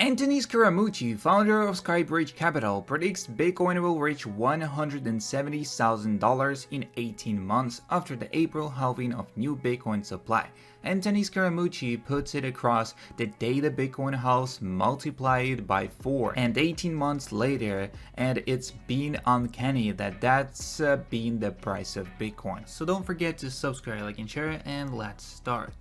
Anthony Scaramucci, founder of Skybridge Capital, predicts Bitcoin will reach $170,000 in 18 months after the April halving of new Bitcoin supply. Anthony Scaramucci puts it across the day the Bitcoin halves multiplied by 4 and 18 months later, and it's been uncanny that that's been the price of Bitcoin. So don't forget to subscribe, like and share, and let's start.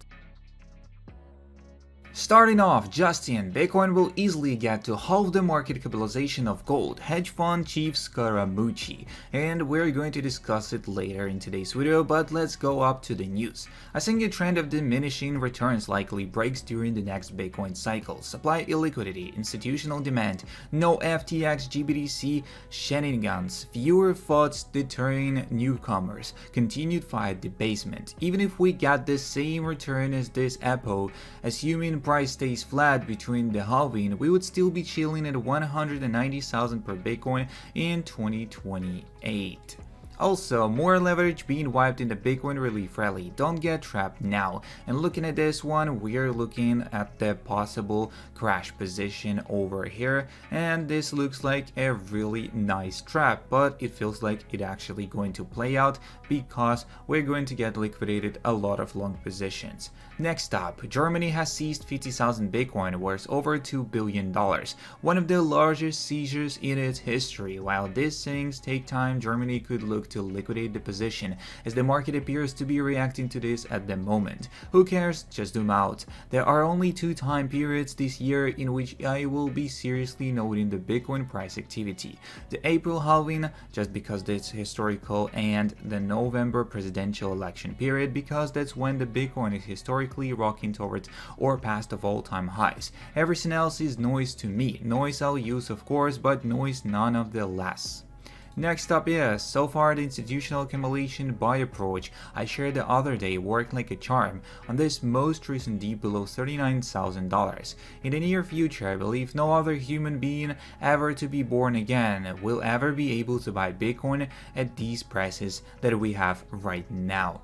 Starting off, Justin, Bitcoin will easily get to half the market capitalization of gold, hedge fund chief Scaramucci, and we're going to discuss it later in today's video, but let's go up to the news. A single trend of diminishing returns likely breaks during the next Bitcoin cycle. Supply illiquidity, institutional demand, no FTX GBTC shenanigans, fewer thoughts deterring newcomers, continued fiat debasement. Even if we get the same return as this epoch, assuming price stays flat between the halving, we would still be chilling at 190,000 per Bitcoin in 2028. Also, more leverage being wiped in the Bitcoin relief rally. Don't get trapped now. And looking at this one, we're looking at the possible crash position over here, and this looks like a really nice trap, but it feels like it actually going to play out because we're going to get liquidated a lot of long positions. Next up, Germany has seized 50,000 Bitcoin worth over $2 billion, one of the largest seizures in its history. While these things take time, Germany could look to liquidate the position, as the market appears to be reacting to this at the moment. Who cares? Just zoom out. There are only 2 time periods this year in which I will be seriously noting the Bitcoin price activity. The April halving, just because it's historical, and the November presidential election period, because that's when the Bitcoin is historically rocking towards or past of all-time highs. Everything else is noise to me. Noise I'll use, of course, but noise none of the less. Next up is, so far the institutional accumulation buy approach I shared the other day worked like a charm on this most recent dip below $39,000. In the near future, I believe no other human being ever to be born again will ever be able to buy Bitcoin at these prices that we have right now.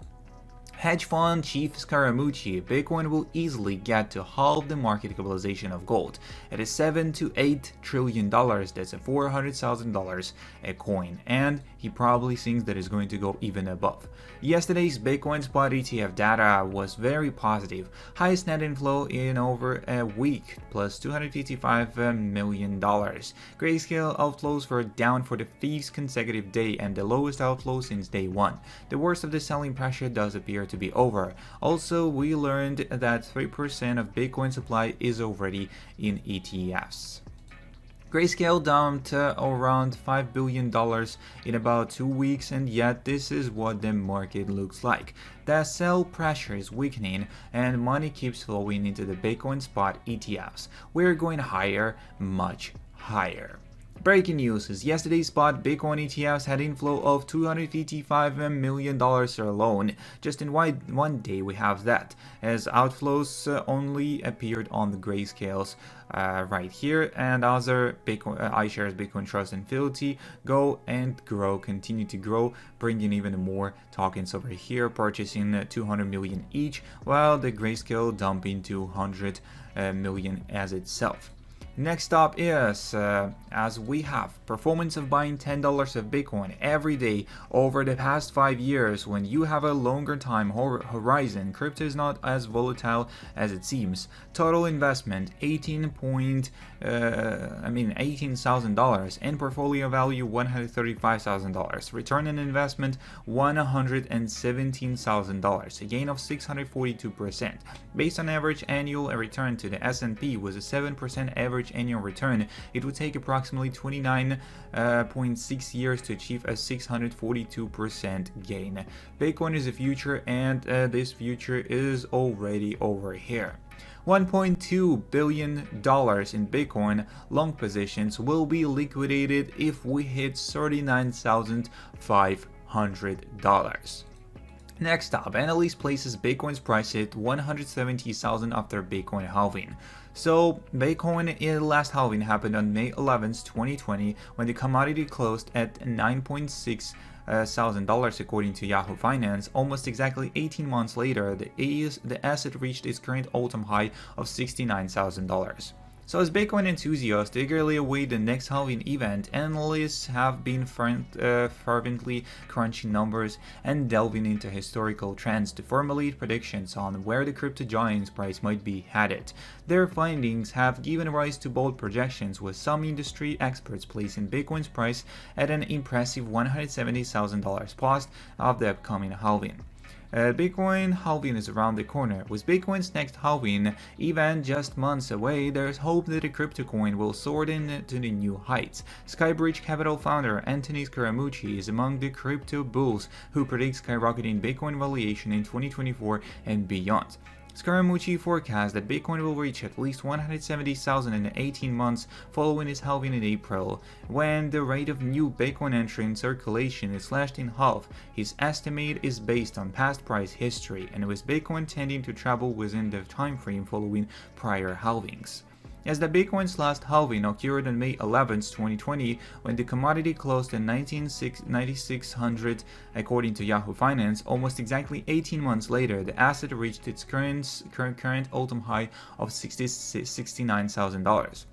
Hedge fund chief Scaramucci, Bitcoin will easily get to half the market capitalization of gold. At $7 to $8 trillion, that's a $400,000 a coin, and he probably thinks that it's going to go even above. Yesterday's Bitcoin spot ETF data was very positive, highest net inflow in over a week, plus $255 million. Grayscale outflows were down for the 5th consecutive day and the lowest outflow since day 1. The worst of the selling pressure does appear to be over. Also, we learned that 3% of Bitcoin supply is already in ETFs. Grayscale dumped around $5 billion in about 2 weeks, and yet this is what the market looks like. The sell pressure is weakening and money keeps flowing into the Bitcoin spot ETFs. We're going higher, much higher. Breaking news is yesterday's spot Bitcoin ETFs had inflow of $255 million alone. Just in one day we have that, as outflows only appeared on the grayscales right here, and other Bitcoin iShares, Bitcoin Trust, and Fidelity go and grow, continue to grow, bringing even more tokens over here, purchasing 200 million each, while the grayscale dumping 200 million as itself. Next up is, as we have performance of buying $10 of Bitcoin every day over the past 5 years. When you have a longer time horizon, crypto is not as volatile as it seems. Total investment $18,000 and portfolio value $135,000. Return on investment $117,000, a gain of 642%. Based on average annual return to the S&P was a 7% average annual return, it would take approximately 29.6 years to achieve a 642% gain. Bitcoin is the future, and this future is already over here. $1.2 billion in Bitcoin long positions will be liquidated if we hit $39,500. Next up, analysts places Bitcoin's price at 170,000 after Bitcoin halving. So Bitcoin in the last halving happened on May 11th, 2020, when the commodity closed at $9.6 $1,000 according to Yahoo Finance. Almost exactly 18 months later, the asset reached its current all-time high of $69,000. So as Bitcoin enthusiasts eagerly await the next halving event, analysts have been fervently crunching numbers and delving into historical trends to formulate predictions on where the crypto giant's price might be headed. Their findings have given rise to bold projections, with some industry experts placing Bitcoin's price at an impressive $170,000 plus of the upcoming halving. Bitcoin halving is around the corner. With Bitcoin's next halving event just months away, there's hope that the crypto coin will soar into the new heights. Skybridge Capital founder Anthony Scaramucci is among the crypto bulls who predict skyrocketing Bitcoin valuation in 2024 and beyond. Scaramucci forecasts that Bitcoin will reach at least 170,000 in 18 months following its halving in April, when the rate of new Bitcoin entry in circulation is slashed in half. His estimate is based on past price history, and with Bitcoin tending to treble within the timeframe following prior halvings. As the Bitcoin's last halving occurred on May 11, 2020, when the commodity closed at 9,600, according to Yahoo Finance, almost exactly 18 months later, the asset reached its current all-time high of $69,000.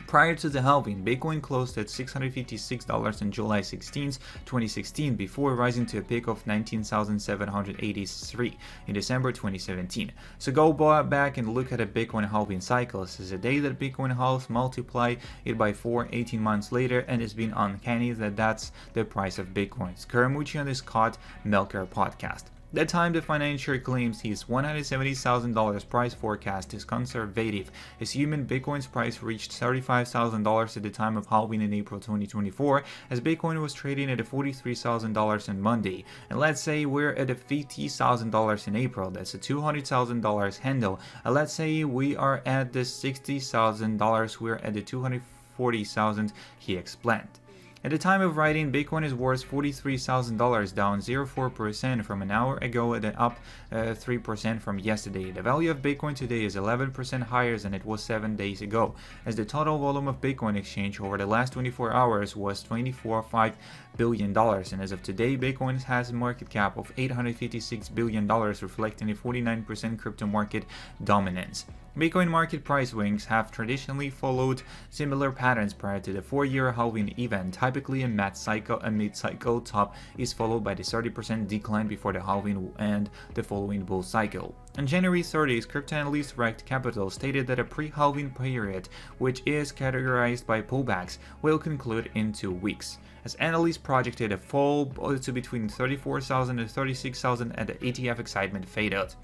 Prior to the halving, Bitcoin closed at $656 on July 16, 2016, before rising to a peak of $19,783 in December 2017. So go back and look at a Bitcoin halving cycle. This is a day that Bitcoin halves, multiply it by 4 18 months later, and it's been uncanny that that's the price of Bitcoin. Scaramucci on the Scott Melker podcast. That time, the financier claims his $170,000 price forecast is conservative, assuming Bitcoin's price reached $35,000 at the time of halving in April 2024, as Bitcoin was trading at $43,000 on Monday. And let's say we're at $50,000 in April, that's a $200,000 handle. And let's say we are at the $60,000, we're at the $240,000, he explained. At the time of writing, Bitcoin is worth $43,000, down 0.4% from an hour ago and up 3% from yesterday. The value of Bitcoin today is 11% higher than it was 7 days ago, as the total volume of Bitcoin exchange over the last 24 hours was $24.5 billion, and as of today, Bitcoin has a market cap of $856 billion, reflecting a 49% crypto market dominance. Bitcoin market price swings have traditionally followed similar patterns prior to the 4-year halving event. Typically, a mid-cycle top is followed by the 30% decline before the halving and the following bull cycle. On January 30th, crypto analyst Rect Capital stated that a pre-halving period, which is categorized by pullbacks, will conclude in 2 weeks. As analysts projected a fall to between 34,000 and 36,000 and the ETF excitement faded.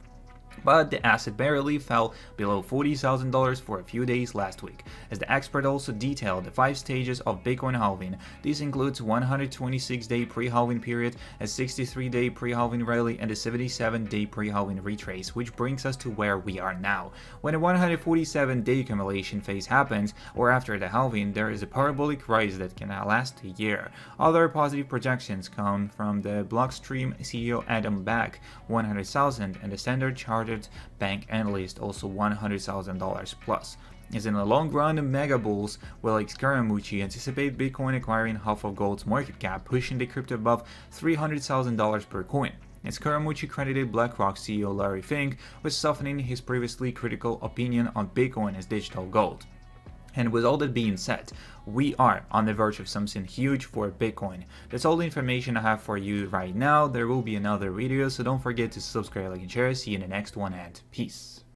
But the asset barely fell below $40,000 for a few days last week. As the expert also detailed the 5 stages of Bitcoin halving, this includes 126-day pre-halving period, a 63-day pre-halving rally, and a 77-day pre-halving retrace, which brings us to where we are now. When a 147-day accumulation phase happens, or after the halving, there is a parabolic rise that can last a year. Other positive projections come from the Blockstream CEO Adam Back, 100,000, and the Standard Chartered Bank analyst also $100,000 plus. As in the long run, the mega bulls will, like Scaramucci, anticipate Bitcoin acquiring half of gold's market cap, pushing the crypto above $300,000 per coin. As Scaramucci credited BlackRock CEO Larry Fink with softening his previously critical opinion on Bitcoin as digital gold. And with all that being said, we are on the verge of something huge for Bitcoin. That's all the information I have for you right now. There will be another video, so don't forget to subscribe, like, and share. See you in the next one, and peace.